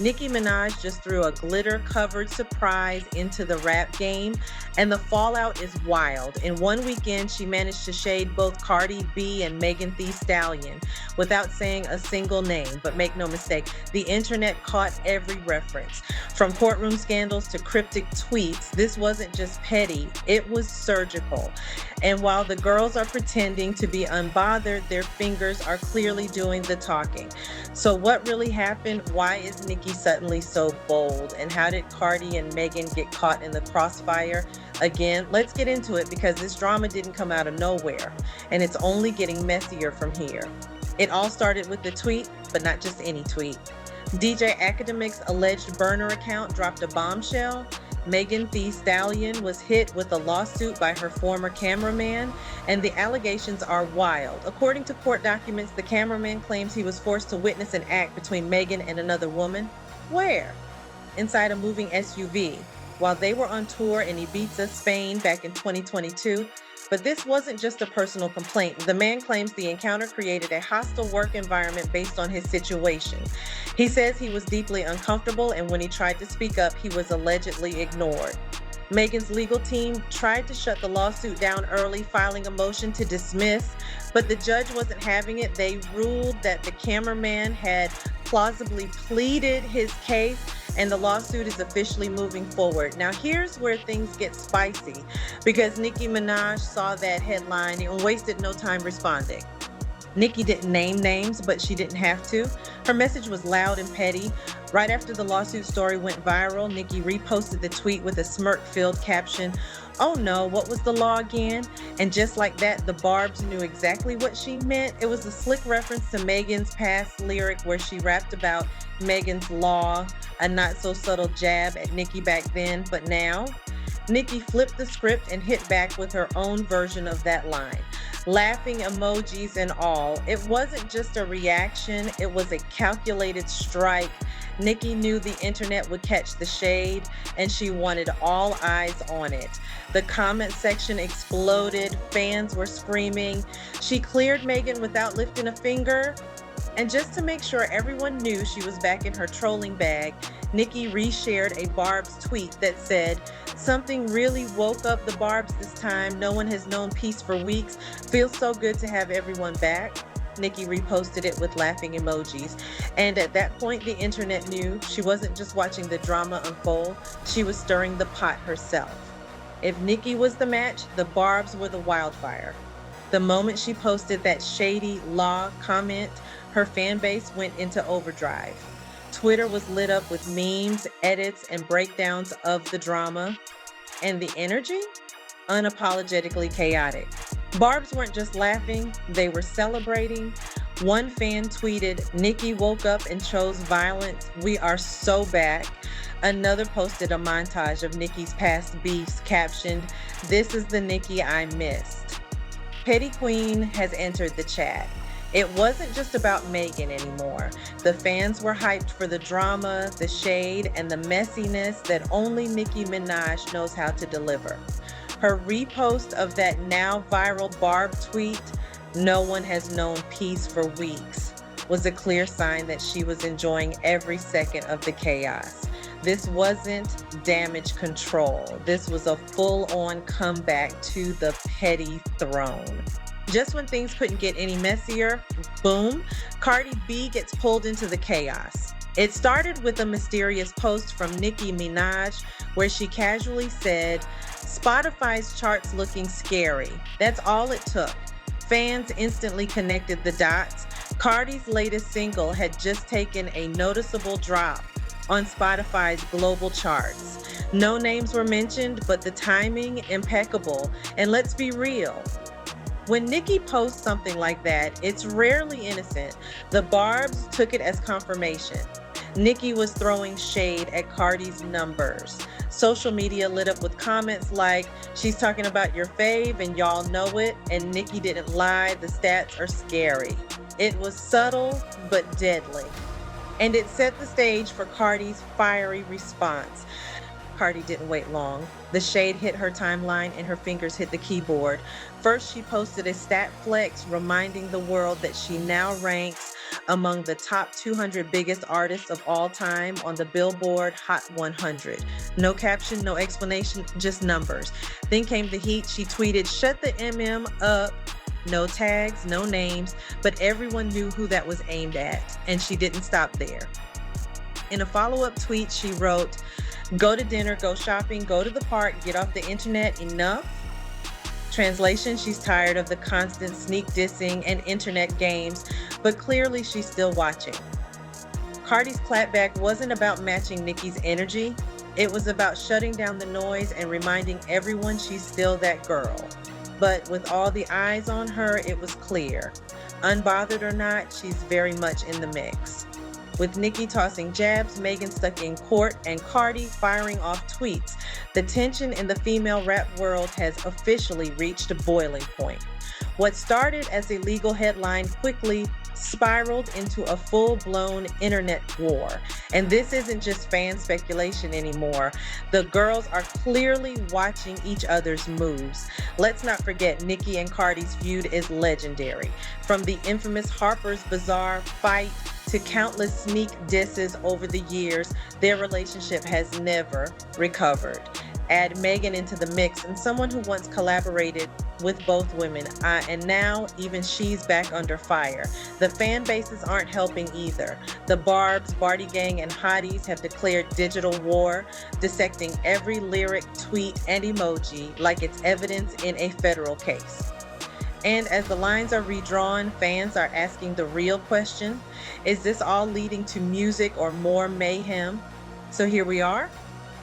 Nicki Minaj just threw a glitter-covered surprise into the rap game, and the fallout is wild. In one weekend, she managed to shade both Cardi B and Megan Thee Stallion without saying a single name. But make no mistake, the internet caught every reference. From courtroom scandals to cryptic tweets, this wasn't just petty, it was surgical. And while the girls are pretending to be unbothered, their fingers are clearly doing the talking. So what really happened? Why is Nicki suddenly so bold? And how did Cardi and Megan get caught in the crossfire? Again, let's get into it because this drama didn't come out of nowhere, and it's only getting messier from here. It all started with the tweet, but not just any tweet. DJ Academic's alleged burner account dropped a bombshell. Megan Thee Stallion was hit with a lawsuit by her former cameraman, and the allegations are wild. According to court documents, the cameraman claims he was forced to witness an act between Megan and another woman. Where? Inside a moving SUV, while they were on tour in Ibiza, Spain back in 2022. But this wasn't just a personal complaint. The man claims the encounter created a hostile work environment based on his situation. He says he was deeply uncomfortable, and when he tried to speak up, he was allegedly ignored. Megan's legal team tried to shut the lawsuit down early, filing a motion to dismiss, but the judge wasn't having it. They ruled that the cameraman had plausibly pleaded his case, and the lawsuit is officially moving forward. Now, here's where things get spicy, because Nicki Minaj saw that headline and wasted no time responding. Nicki didn't name names, but she didn't have to. Her message was loud and petty. Right after the lawsuit story went viral, Nicki reposted the tweet with a smirk-filled caption, "Oh no, what was the law again?" And just like that, the Barbs knew exactly what she meant. It was a slick reference to Megan's past lyric where she rapped about Megan's law, a not-so-subtle jab at Nicki back then. But now, Nicki flipped the script and hit back with her own version of that line. Laughing emojis and all. It wasn't just a reaction, it was a calculated strike. Nicki knew the internet would catch the shade, and she wanted all eyes on it. The comment section exploded, fans were screaming. She cleared Megan without lifting a finger. And just to make sure everyone knew she was back in her trolling bag, Nicki reshared a Barb's tweet that said, "Something really woke up the Barbs this time. No one has known peace for weeks. Feels so good to have everyone back." Nicki reposted it with laughing emojis. And at that point, the internet knew she wasn't just watching the drama unfold, she was stirring the pot herself. If Nicki was the match, the Barbs were the wildfire. The moment she posted that shady law comment, her fan base went into overdrive. Twitter was lit up with memes, edits, and breakdowns of the drama. And the energy? Unapologetically chaotic. Barbs weren't just laughing, they were celebrating. One fan tweeted, "Nicki woke up and chose violence. We are so back." Another posted a montage of Nicki's past beefs, captioned, "This is the Nicki I missed." Petty Queen has entered the chat. It wasn't just about Megan anymore. The fans were hyped for the drama, the shade, and the messiness that only Nicki Minaj knows how to deliver. Her repost of that now viral Barb tweet, "No one has known peace for weeks," was a clear sign that she was enjoying every second of the chaos. This wasn't damage control. This was a full-on comeback to the petty throne. Just when things couldn't get any messier, boom, Cardi B gets pulled into the chaos. It started with a mysterious post from Nicki Minaj where she casually said, "Spotify's charts looking scary." That's all it took. Fans instantly connected the dots. Cardi's latest single had just taken a noticeable drop on Spotify's global charts. No names were mentioned, but the timing impeccable. And let's be real. When Nicki posts something like that, it's rarely innocent. The Barbs took it as confirmation. Nicki was throwing shade at Cardi's numbers. Social media lit up with comments like, "She's talking about your fave and y'all know it," and "Nicki didn't lie, the stats are scary." It was subtle but deadly. And it set the stage for Cardi's fiery response. Cardi didn't wait long. The shade hit her timeline and her fingers hit the keyboard. First, she posted a stat flex reminding the world that she now ranks among the top 200 biggest artists of all time on the Billboard Hot 100. No caption, no explanation, just numbers. Then came the heat. She tweeted, "Shut the MM up." No tags, no names, but everyone knew who that was aimed at, and she didn't stop there. In a follow-up tweet, she wrote, "Go to dinner, go shopping, go to the park, get off the internet, enough." Translation, she's tired of the constant sneak dissing and internet games, but clearly she's still watching. Cardi's clapback wasn't about matching Nicki's energy. It was about shutting down the noise and reminding everyone she's still that girl. But with all the eyes on her, it was clear. Unbothered or not, she's very much in the mix. With Nicki tossing jabs, Megan stuck in court, and Cardi firing off tweets, the tension in the female rap world has officially reached a boiling point. What started as a legal headline quickly spiraled into a full-blown internet war. And this isn't just fan speculation anymore. The girls are clearly watching each other's moves. Let's not forget, Nicki and Cardi's feud is legendary. From the infamous Harper's Bazaar fight to countless sneak disses over the years, their relationship has never recovered. Add Megan into the mix, and someone who once collaborated with both women, and now even she's back under fire. The fan bases aren't helping either. The Barbs, Barty Gang, and Hotties have declared digital war, dissecting every lyric, tweet, and emoji like it's evidence in a federal case. And as the lines are redrawn, fans are asking the real question: is this all leading to music or more mayhem? So here we are.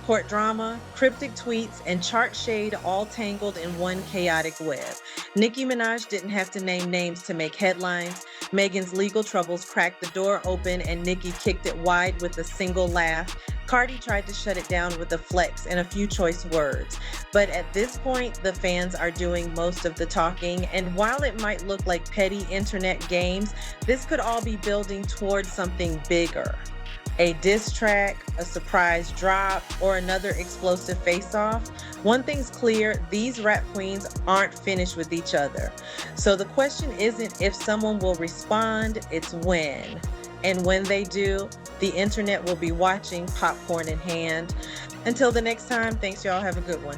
Court drama, cryptic tweets, and chart shade all tangled in one chaotic web. Nicki Minaj didn't have to name names to make headlines. Megan's legal troubles cracked the door open, and Nicki kicked it wide with a single laugh. Cardi tried to shut it down with a flex and a few choice words. But at this point, the fans are doing most of the talking, and while it might look like petty internet games, this could all be building towards something bigger. A diss track, a surprise drop, or another explosive face-off. One thing's clear, these rap queens aren't finished with each other. So the question isn't if someone will respond, it's when. And when they do, the internet will be watching, popcorn in hand. Until the next time, thanks y'all, have a good one.